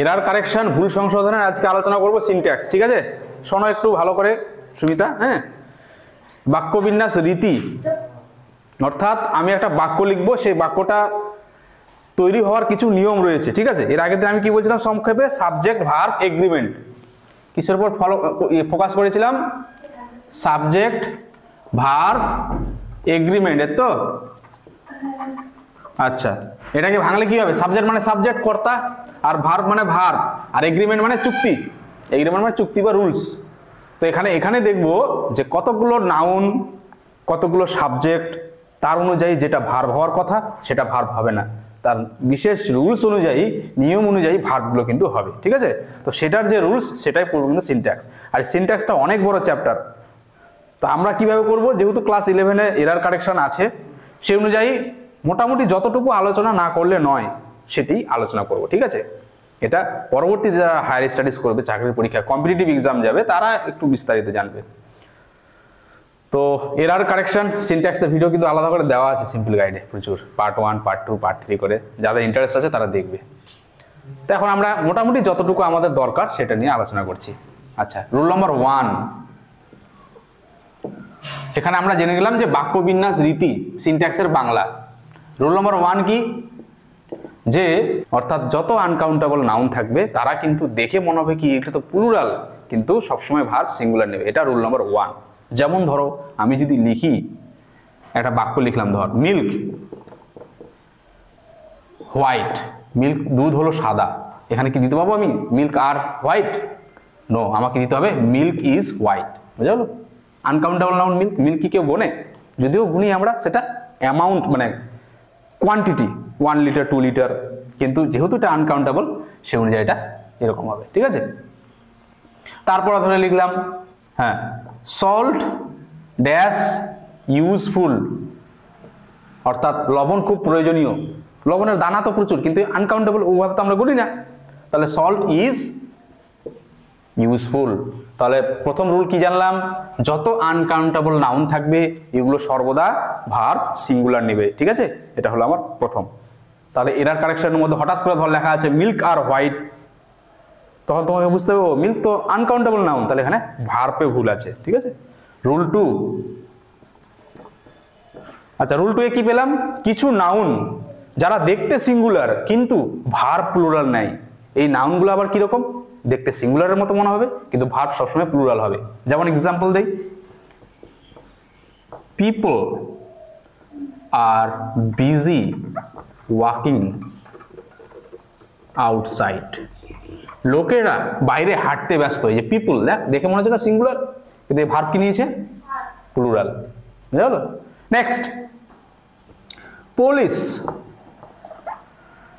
Error correction, ভুল সংশোধনের আজকে আলোচনা করব সিনট্যাক্স। ঠিক আছে, শোনো একটু ভালো করে সুমিতা। হ্যাঁ, বাক্যবিন্যাস রীতি, অর্থাৎ আমি একটা বাক্য লিখবো, সেই বাক্যটা তৈরি হওয়ার কিছু নিয়ম রয়েছে। ঠিক আছে, এর আগের দিন আমি কি বলছিলাম সংক্ষেপে? Subject verb agreement. কিসের উপর ফোকাস করেছিলাম? সাবজেক্ট ভার্ব এগ্রিমেন্ট, এর তো? আচ্ছা, এটাকে ভাঙলে কি হবে? সাবজেক্ট মানে সাবজেক্ট, কর্তা, আর ভার্ব মানে ভার্ব, আর এগ্রিমেন্ট মানে চুক্তি। এগ্রিমেন্ট মানে চুক্তি বা রুলস। তো এখানে দেখবো যে কতগুলো নাউন, কতগুলো সাবজেক্ট, তার অনুযায়ী যেটা ভার্ব হওয়ার কথা সেটা ভার্ব হবে না, তার বিশেষ রুলস অনুযায়ী, নিয়ম অনুযায়ী ভার্বগুলো কিন্তু হবে। ঠিক আছে, তো সেটার যে রুলস সেটাই পড়বো কিন্তু সিনট্যাক্স। আর সিনট্যাক্সটা অনেক বড় চ্যাপ্টার। তো আমরা কিভাবে করব? যেহেতু ক্লাস 11-এ এরার কারেকশন আছে, সেই অনুযায়ী মোটামুটি যতটুকু আলোচনা না করলে নয় সেটি আলোচনা করব। ঠিক আছে, এটা পরবর্তী যারা হায়ার স্টাডিজ করবে, চাকরির পরীক্ষা, কম্পিটিটিভ এক্সাম যাবে, তারা একটু বিস্তারিত জানবে। তো এরার কারেকশন সিনট্যাক্সের ভিডিও কিন্তু আলাদা করে দেওয়া আছে সিম্পল গাইডে, প্রচুর, পার্ট 1, পার্ট 2, পার্ট 3 করে। যাদের ইন্টারেস্ট আছে তারা দেখবে। তো এখন আমরা মোটামুটি যতটুকু আমাদের দরকার সেটা নিয়ে আলোচনা করছি। আচ্ছা, রুল নম্বর 1, এখানে আমরা জেনে গেলাম যে বাক্যবিন্যাস রীতি সিনট্যাক্সের বাংলা। রুল নম্বর 1 কি? যে অর্থাৎ যত আনকাউন্টেবল নাউন থাকবে তারা কিন্তু দেখে মনে হবে কি এটা তো প্লুরাল, কিন্তু সবসময় ভার্ব সিঙ্গুলার নেবে। এটা রুল নম্বর 1। যেমন ধরো আমি যদি লিখি, একটা বাক্য লিখলাম, ধর মিল্ক হোয়াইট, মিল্ক দুধ হলো সাদা, এখানে কি দিতে পারবো আমি মিল্ক আর হোয়াইট? নো, আমাকে দিতে হবে মিল্ক ইজ হোয়াইট। বুঝা গেল? আনকাউন্টেবল নাউন মিল্ক, মিল্ক কি কেউ গোনে? যদিও গুনি আমরা, সেটা অ্যামাউন্ট মানে কোয়ান্টিটি, 1 লিটার 2 লিটার, কিন্তু যেহেতু এটা আনকাউন্টেবল সে অনুযায়ী এটা এরকম হবে। ঠিক আছে, তারপর ধরে লিখলাম, হ্যাঁ, সল্ট ড্যাশ ইউজফুল, অর্থাৎ লবণ খুব প্রয়োজনীয়। লবণের দানা তো প্রচুর, কিন্তু আনকাউন্টেবল, ওভাবে তো আমরা বলি না। তাহলে সল্ট ইজ ইউজফুল। তাহলে প্রথম রুল কি জানলাম? যত আনকাউন্টেবল নাউন থাকবে এগুলো সর্বদা ভার্ব সিঙ্গুলার নেবে। ঠিক আছে, এটা হলো আমার প্রথম। তাহলে এরার কারেকশনের মধ্যে হঠাৎ করে ধর লেখা আছে মিল্ক আর হোয়াইট, তখন তোমাকে বুঝতে হবে ও মিল্ক তো আনকাউন্টেবল নাউন, তাহলে এখানে ভার্বে ভুল আছে। ঠিক আছে, রুল 2। আচ্ছা, রুল 2 এ কি পেলাম? কিছু নাউন যারা দেখতে সিঙ্গুলার কিন্তু ভার্ব প্লুরাল নেয়, এই নাউনগুলো আবার কিরকম? দেখতে সিঙ্গুলারের মতো মনে হবে কিন্তু ভার্ব সবসময় প্লুরাল হবে। যেমন এক্সাম্পল দেই, পিপল আর বিজি ওয়াকিং আউটসাইড, লোকেরা বাইরে হাঁটতে ব্যস্ত। এই যে পিপল, দেখে মনে হচ্ছে না সিঙ্গুলার, কিন্তু এই ভার্ব কি নিয়েছে? প্লুরাল। বুঝা গেল? Next, police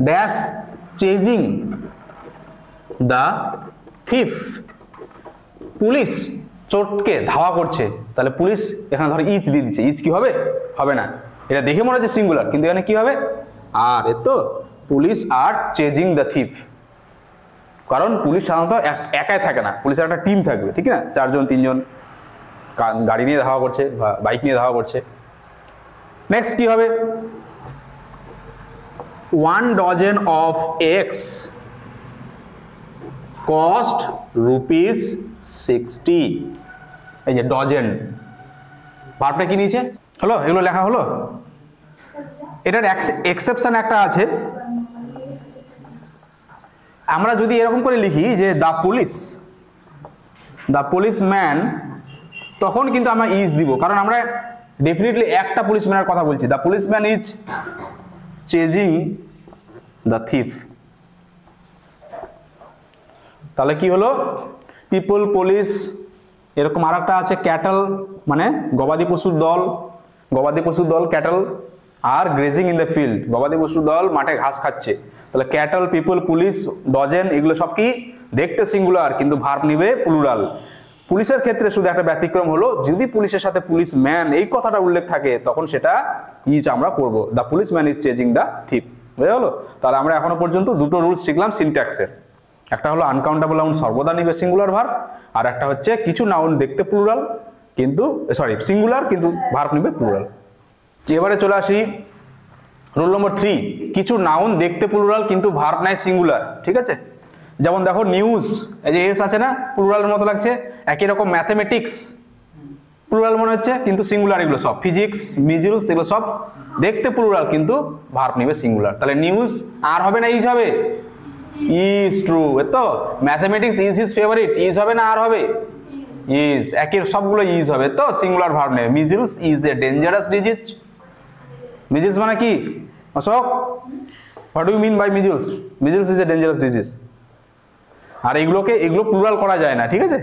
dash chasing the thief, police চোরকে ধাওয়া করছে। তাহলে পুলিশ এখানে ধর ইজ দিয়ে দিচ্ছে, ইজ কি হবে? হবে না, এটা দেখে মনে হচ্ছে সিঙ্গুলার, কিন্তু এখানে কি হবে? আর এর তো police R chasing the thief, কারণ পুলিশ সাধারণত একাই থাকে না, পুলিশের একটা টিম থাকবে। ঠিক না, 4 জন 3 জন গাড়ি নিয়ে ধাওয়া করছে বা বাইক নিয়ে ধাওয়া করছে। নেক্সট কি হবে? 1 dozen of eggs cost ₹60। এই যে ডজেন, ভার্বটা কি নিয়েছে? হলো, এগুলো লেখা হলো। এটার এক্সেপশন একটা আছে, আমরা যদি এরকম করে লিখি যে দ্য পুলিশম্যান, তখন কিন্তু আমরা ইজ দিব, কারণ আমরা ডেফিনেটলি একটা পুলিশম্যানের কথা বলছি। The policeman is chasing the thief. তাহলে কি হলো? পিপল, পুলিশ, এরকম আর একটা আছে ক্যাটল, মানে গবাদি পশুর দল cattle, R grazing in the field, গবাদি পশুর দল মাঠে ঘাস খাচ্ছে। তাহলে ক্যাটল, পিপল, পুলিশ, ডজেন, এগুলো সব কি দেখতে সিঙ্গুলার কিন্তু ভার্ব নিবে প্লুরাল। পুলিশের ক্ষেত্রে শুধু একটা ব্যতিক্রম হলো, যদি পুলিশের সাথে পুলিশ ম্যান এই কথাটা উল্লেখ থাকে তখন সেটা ইজ আমরা করব, the policeman is chasing the thief. বুঝা গেল? তাহলে আমরা এখনো পর্যন্ত দুটো রুলস শিখলাম সিনট্যাক্সের। একটা হলো আনকাউন্টেবল নাউন সর্বদা নিবে সিঙ্গুলার ভার্ব, আর একটা হচ্ছে কিছু নাউন দেখতে প্লুরাল কিন্তু সিঙ্গুলার কিন্তু ভার্ব নিবে প্লুরাল। এবারে চলে আসি রুল নম্বর 3, কিছু নাউন দেখতে প্লুরাল কিন্তু ভার্ব নাই সিঙ্গুলার। ঠিক আছে, যেমন দেখো নিউজ, এই যে এস আছে না, প্লুরালের মতো লাগছে। একই রকম ম্যাথমেটিক্স প্লুরাল মনে হচ্ছে, কিন্তু সিঙ্গুলার এগুলো সব। ফিজিক্স, মিজিলস এগুলো সব দেখতে প্লুরাল, কিন্তু ভার্ব নেবে সিঙ্গুলার। তাহলে নিউজ আর হবে না ইজ হবে? ইজ ট্রু, তো mathematics is his favourite, is হবে না আর হবে? ইজ। একই সবগুলো ইজ হবে, তো সিঙ্গুলার ভার্ব নেবে। Measles is a dangerous disease. Measles মানে কি Ashok? What do you mean by measles? Measles is a dangerous disease. আর এগুলো প্লুরাল করা যায় না, ঠিক আছে?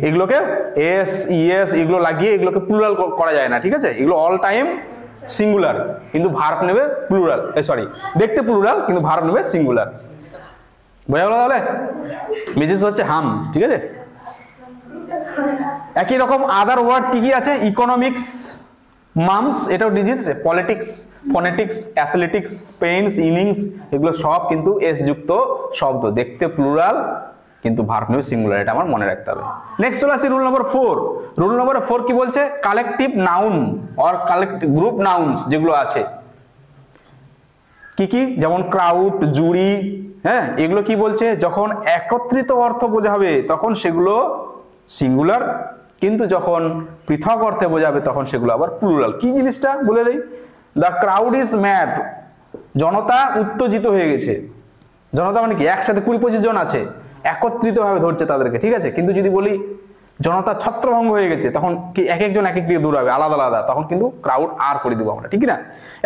এগুলোকে এস ইএস এগুলো লাগিয়ে এগুলোকে প্লুরাল করা যায় না, ঠিক আছে? এগুলো অল টাইম সিঙ্গুলার, কিন্তু ভার্ব নেবে প্লুরাল, সরি দেখতে প্লুরাল কিন্তু ভার্ব নেবে সিঙ্গুলার। বোঝা গেল তাহলে? মিজিলস হচ্ছে হাম, ঠিক আছে? একই রকম আদার ওয়ার্ডস কি কি আছে? ইকোনমিক্স, মামস এটাও disease. Politics, phonetics, athletics, pains, innings এগুলো সব কিন্তু এস যুক্ত শব্দ, দেখতে প্লুরাল কিন্তু ভার্ব নেবে সিঙ্গুলার। এটা আমার মনে রাখতে হবে। নেক্সট চলে আসি রুল নম্বর 4। রুল নম্বর 4 কি বলছে? Collective noun or collective group nouns যেগুলো আছে, কি কি? যেমন ক্রাউড, জুরি, হ্যাঁ, এগুলো কি বলছে? যখন একত্রিত অর্থ বোঝাবে তখন সেগুলো সিঙ্গুলার, কিন্তু যখন পৃথক অর্থে বোঝাবে তখন সেগুলো আবার প্লুরাল। কি জিনিসটা বলে দেই? দ্য ক্রাউড ইজ ম্যাড, জনতা উত্তেজিত হয়ে গেছে। জনতা মানে কি? একসাথে 20-25 জন আছে, একত্রিত ভাবে ধরছে তাদেরকে, ঠিক আছে? কিন্তু যদি বলি জনতা ছত্রভঙ্গ হয়ে গেছে, তখন কি এক একজন এক এক দিকে দৌড়াবে, আলাদা আলাদা, তখন কিন্তু ক্রাউড আর করে দিব আমরা, ঠিক না?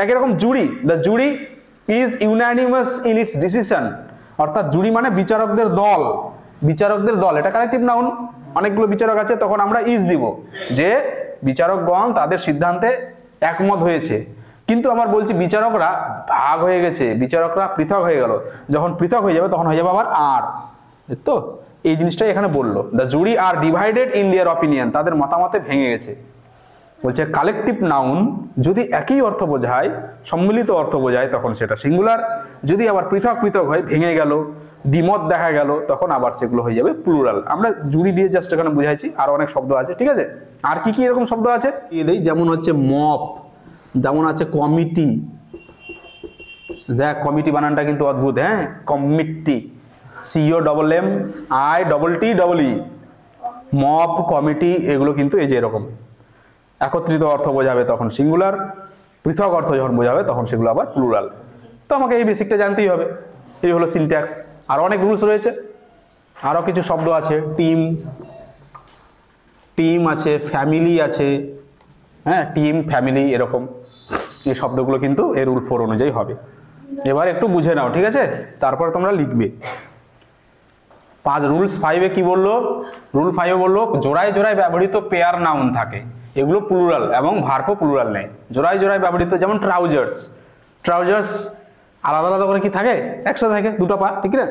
একই রকম jury, the jury is unanimous in its decision, অর্থাৎ জুরি মানে বিচারকদের দল। বিচারকদের দল এটা কালেকটিভ নাউন, অনেকগুলো বিচারক আছে, তখন আমরা ইজ দিব যে বিচারকগণ তাদের সিদ্ধান্তে একমত হয়েছে। কিন্তু আমার বলছি বিচারকরা ভাগ হয়ে গেছে, বিচারকরা পৃথক হয়ে গেল। যখন পৃথক হয়ে যাবে তখন হয়ে যাবে আবার আর, তো এই জিনিসটাই এখানে বললো। The jury are divided in their opinion, তাদের মতামতে ভেঙে গেছে। বলছে কালেকটিভ নাউন যদি একই অর্থ বোঝায়, সম্মিলিত অর্থ বোঝায়, তখন সেটা সিঙ্গুলার। যদি আবার পৃথক পৃথক হয়, ভেঙে গেল, দ্বিমত দেখা গেল, তখন আবার সেগুলো হয়ে যাবে প্লুরাল। আমরা জুরি দিয়ে জাস্ট এখানে বুঝাইছি, আর অনেক শব্দ আছে, ঠিক আছে? আর কি কি এরকম শব্দ আছে এই যেমন হচ্ছে মপ, যেমন আছে কমিটি। দেখ কমিটি বানানটা কিন্তু অদ্ভুত, হ্যাঁ, কমিটি, COMMITTEE, মপ, কমিটি, এগুলো কিন্তু এই যে এরকম একত্রিত অর্থ বোঝাবে তখন সিঙ্গুলার, পৃথক অর্থ যখন বোঝাবে তখন সেগুলো আবার প্লুরাল। তো আমাকে এই বেসিকটা জানতেই হবে। এই হলো সিনট্যাক্স। আর অনেক রুলস রয়েছে, আরো কিছু শব্দ আছে, টিম, টিম আছে, ফ্যামিলি আছে, হ্যাঁ, টিম, ফ্যামিলি, এরকম এই শব্দগুলো কিন্তু এই রুল 4 অনুযায়ী হবে। এবার একটু বুঝে নাও, ঠিক আছে? তারপরে তোমরা লিখবে। রুলস 5-এ কি বললো? রুল 5-এ বললো জোড়ায় জোড়ায় ব্যবহৃত পেয়ার নাউন থাকে, এগুলো প্লুরাল এবং ভার্বও প্লুরাল নেই। জোড়ায় জোড়ায় ব্যবহৃত, যেমন ট্রাউজার্স, ট্রাউজার্স আলাদা আলাদা করে কি থাকে? একসাথে থাকে, দুটো পা, ঠিক না?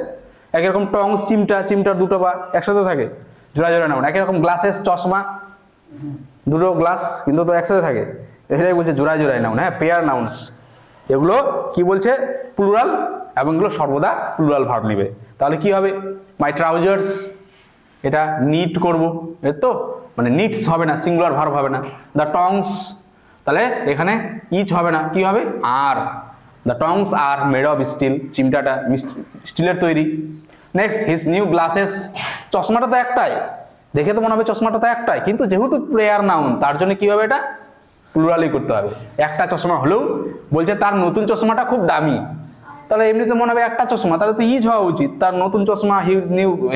একই রকম টংস, চিমটা, চিমটার দুটো পা একসাথে থাকে, জোড়ায় জোড়ায় নাউন। একই রকম গ্লাসেস, চশমা, দুটো গ্লাস কিন্তু তো একসাথে থাকে, এটাই বলছে জোড়ায় জোড়ায় নাউন, হ্যাঁ, পেয়ার নাউন্স। এগুলো কি বলছে? প্লুরাল, এবং এগুলো সর্বদা প্লুরাল ভার্ব নেবে। তাহলে কি হবে? মাই ট্রাউজার্স, এটা নিট করব, এর তো মানে নিটস হবে না, সিঙ্গুলার ভার্ব হবে না। দ্য টংস, তাহলে এখানে ইচ হবে না, কি হবে? Are. The tongs are made of steel, চিমটাটা স্টিলের তৈরি। নেক্সট, হিজ নিউ গ্লাসেস, চশমাটা তো একটাই, দেখে তো মনে হবে চশমাটা তো একটাই, কিন্তু যেহেতু প্লেয়ার নাউন তার জন্য কি হবে? এটা প্লুরালি করতে হবে। একটা চশমা হলেও বলছে তার নতুন চশমাটা খুব দামি, তাহলে এমনিতে মনে হবে একটা চশমা, তাহলে তো ইজ হওয়া উচিত, তার নতুন চশমা,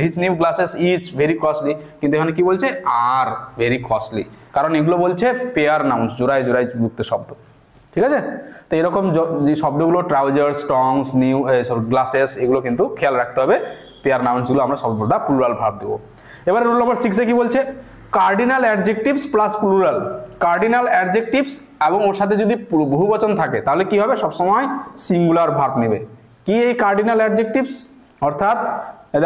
his new glasses is very costly, কিন্তু এখানে কি বলছে? আর ভেরি কস্টলি, কারণ এগুলো বলছে পেয়ার নাউন্স, জোড়ায় জোড়ায় যুক্ত শব্দ, ঠিক আছে? তো এরকম যে শব্দগুলো ট্রাউজার্স, টংস, নিউ, গ্লাসেস, এগুলো কিন্তু খেয়াল রাখতে হবে। পেয়ার নাউন্সগুলো আমরা সর্বদা প্লুরাল ভার্ব দেবো। এবার রুল নম্বর 6-এ কি বলছে? Cardinal adjectives plus plural. Cardinal adjectives এবং ওর সাথে যদি বহুবচন থাকে তাহলে কি হবে? সবসময় সিঙ্গুলার ভার্ব নেবে। কি এই কার্ডিনাল অ্যাডজেক্টিভস? অর্থাৎ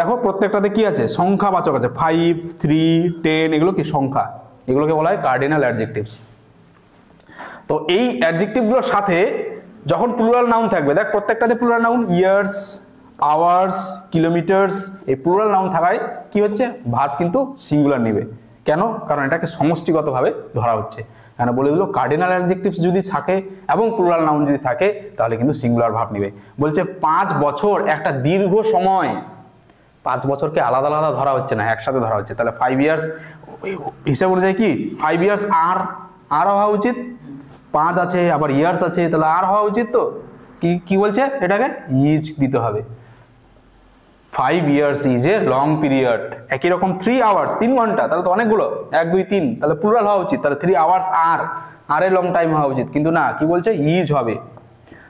দেখো প্রত্যেকটাতে কি আছে? সংখ্যাবাচক আছে, 5, 3, 10, এগুলো কি সংখ্যা, এগুলোকে বলা হয় কার্ডিনাল অ্যাডজেক্টিভস। তো এই অ্যাডজেক্টিভগুলোর সাথে যখন প্লুরাল নাউন থাকবে, দেখ প্রত্যেকটাতে plural noun, years, hours, kilometres, এই প্লুরাল নাউন থাকায় কি হচ্ছে? ভার্ব কিন্তু সিঙ্গুলার নেবে। কেন? কারণ এটাকে সমষ্টিগতভাবে ধরা হচ্ছে। কেন বলে দিল? কার্ডিনাল অ্যাডজেক্টিভস যদি থাকে এবং প্লুরাল নাউন যদি থাকে তাহলে কিন্তু সিঙ্গুলার ভার্ব নেবে। বলছে 5 বছর একটা দীর্ঘ সময়, 5 বছরকে আলাদা আলাদা ধরা হচ্ছে না, একসাথে ধরা হচ্ছে। তাহলে 5 ইয়ার্স হিসাব অনুযায়ী কি 5 ইয়ার্স আর হওয়া উচিত, 5 আছে আবার ইয়ার্স আছে, তাহলে আর হওয়া উচিত। তো কি বলছে, এটাকে ইজ দিতে হবে। 5 years is a long period. একই রকম 3 আওয়ার্স 3 ঘন্টা, তাহলে তো অনেকগুলো, 1 2 3, তাহলে প্লুরাল হওয়া উচিত। তাহলে 3 hours are a long time হওয়া উচিত, কিন্তু না, কি বলছে ইজ হবে।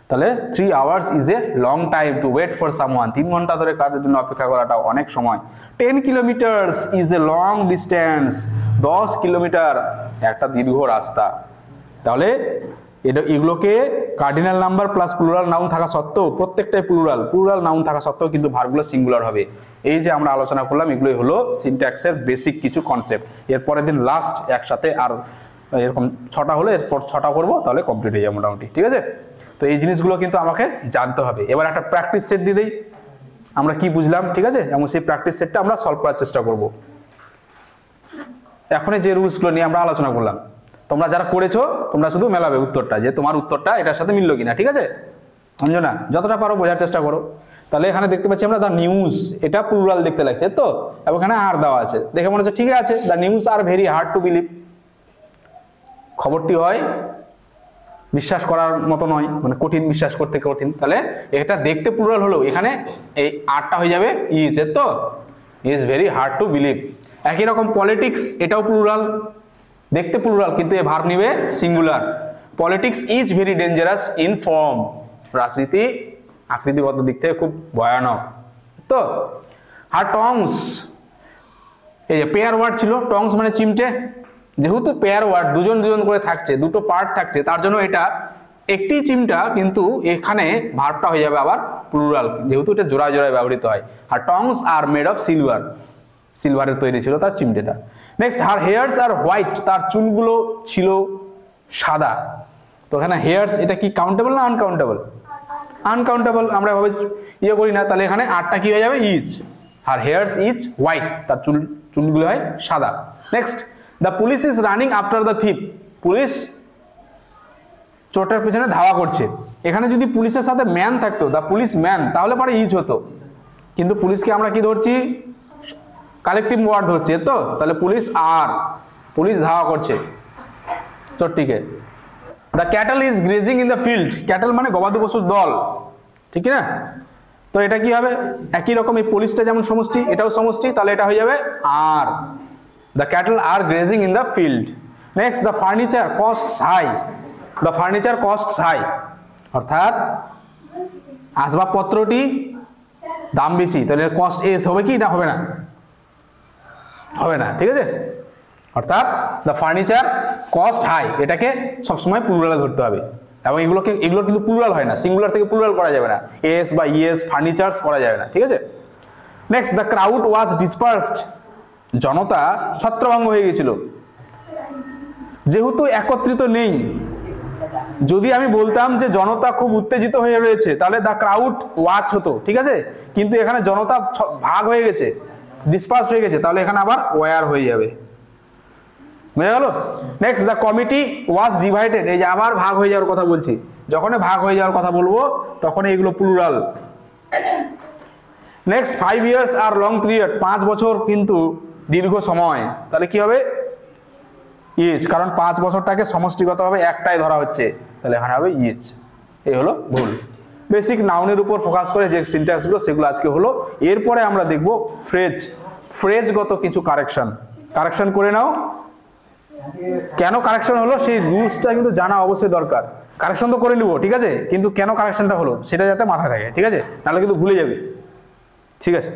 তাহলে 3 hours is a long time to wait for someone. 3 ঘন্টা ধরে কারোর জন্য অপেক্ষা করাটা অনেক সময়। 10 kilometres is a long distance. 10 kilometre একটা দীর্ঘ রাস্তা। তাহলে এগুলোকে cardinal number plus plural noun থাকা সত্ত্বেও, প্রত্যেকটাই প্লুরাল নাউন থাকা সত্ত্বেও কিন্তু ভার্বগুলো সিঙ্গুলার হবে। এই যে আমরা আলোচনা করলাম, এগুলোই হলো সিনট্যাক্সের বেসিক কিছু কনসেপ্ট। এরপরের দিন লাস্ট একসাথে আর এরকম 6টা হলো, এরপর 6টা করবো, তাহলে কমপ্লিট হয়ে যাবে মোটামুটি। ঠিক আছে, তো এই জিনিসগুলো কিন্তু আমাকে জানতে হবে। এবার একটা প্র্যাকটিস সেট দিয়ে দেই, আমরা কি বুঝলাম, ঠিক আছে, এবং সেই প্র্যাকটিস সেটটা আমরা সলভ করার চেষ্টা করব। এখন যে রুলসগুলো নিয়ে আমরা আলোচনা করলাম, তোমরা যারা করেছো তোমরা শুধু মেলাবে উত্তরটা, যে তোমার উত্তরটা এটার সাথে মিললো কিনা। ঠিক আছে অঞ্জনা, যতটা পারো বোঝার চেষ্টা করো। তাহলে এখানে দেখতে পাচ্ছি আমরা দ্য নিউজ, এটা প্লুরাল দেখতে লাগছে তো, এবং এখানে আর দেওয়া আছে, দেখে মনে হচ্ছে ঠিক আছে। The news are very hard to believe. খবরটি হয় বিশ্বাস করার মতো নয়, মানে কঠিন, বিশ্বাস করতে কঠিন। তাহলে এটা দেখতে প্লুরাল হলো, এখানে এই আরটা হয়ে যাবে ইজ, এর তো is very hard to believe. একই রকম পলিটিক্স, এটাও প্লুরাল, দেখতে প্লুরাল, কিন্তু এ ভার্ব নিবে singular. Politics is very dangerous in form. রাজনীতি আকৃতিগত দিক থেকে খুব ভয়ানক তো। আর টংস, এই যে পেয়ার ওয়ার্ড ছিল, টংস মানে চিমটে, যেহেতু পেয়ার ওয়ার্ড দুজন দুজন করে থাকছে, দুটো পার্ট থাকছে, তার জন্য এটা একটি চিমটা, কিন্তু এখানে ভার্বটা হয়ে যাবে আবার প্লুরাল, যেহেতু এটা জোড়ায় জোড়ায় ব্যবহৃত হয়। আর tongs are made of silver, সিলভারের তৈরি ছিল তার চিমটেটা। Next, her hairs are white, তার চুলগুলো ছিল সাদা। তো এখানে হেয়ার্স, এটা কি কাউন্টেবল না আনকাউন্টেবল? আনকাউন্টেবল, আমরা এভাবে ইয়ে করি না। তাহলে এখানে আরটা কি হয়ে যাবে is. Her hairs is white, তার চুলগুলো হয় সাদা। Next, the police is running after the thief. Police চোরটার পিছনে ধাওয়া করছে। এখানে যদি পুলিশের সাথে ম্যান থাকতো, দ্য পুলিশ ম্যান, তাহলে পরে ইজ হতো, কিন্তু পুলিশকে আমরা কি ধরছি, কালেকটিভ ওয়ার্ড ধরছে তো। তাহলে পুলিশ আর, পুলিশ ধাওয়া করছে চোরটিকে। The cattle is grazing in the field. Cattle মানে গবাদি পশুর দল, ঠিক না? তো এটা কি হবে, একই রকম, এই পুলিশটা যেমন সমষ্টি, এটাও সমষ্টি, তাহলে এটা হয়ে যাবে are. The cattle R grazing in the field. Next, the furniture costs high. The furniture costs high, অর্থাৎ আসবাবপত্রটি দাম বেশি, তাহলে কস্ট এস হবে কি না হবে না? হবে না, ঠিক আছে। অর্থাৎ দ্য ফার্নিচার কস্ট হাই, এটাকে সবসময় প্লুরালে ধরতে হবে। এবং এগুলো কিন্তু প্লুরাল হয় না, সিঙ্গুলার থেকে প্লুরাল করা যাবে না, এস বা ইএস ফার্নিচার্স করা যাবে না, ঠিক আছে। Next, the crowd was dispersed. জনতা ছত্রভঙ্গ হয়ে গেছিল, যেহেতু একত্রিত নেই। যদি আমি বলতাম যে জনতা খুব উত্তেজিত হয়ে রয়েছে, তাহলে দ্য ক্রাউড ওয়াচ হতো, ঠিক আছে। কিন্তু এখানে জনতা ভাগ হয়ে গেছে, ডিসপার্স হয়ে গেছে, তাহলে এখানে আবার ওয়ার হয়ে যাবে, বুঝা গেল। Next, the committee was divided. এই যে আবার ভাগ হয়ে যাওয়ার কথা বলছি, যখন ভাগ হয়ে যাওয়ার কথা বলবো তখন এগুলো প্লুরাল। নেক্সট, 5 ইয়ার্স আর লং পিরিয়ড। 5 বছর কিন্তু দীর্ঘ সময়, তাহলে কি হবে ইজ, কারণ 5 বছরটাকে সমষ্টিগতভাবে একটাই ধরা হচ্ছে, তাহলে এখানে হবে ইজ। এই হলো ভুল। বেসিক নাউনের উপর ফোকাস করে যে সিনট্যাক্সগুলো, সেগুলো আজকে হলো। এরপরে আমরা দেখব ফ্রেজগত কিছু কারেকশন করে নাও। কেন কারেকশন হলো সেই রুলসটা কিন্তু জানা অবশ্যই দরকার। কারেকশন তো করে নিব, ঠিক আছে, কিন্তু কেন কারেকশনটা হলো সেটা যাতে মাথায় থাকে, ঠিক আছে, নাহলে কিন্তু ভুলে যাবে, ঠিক আছে।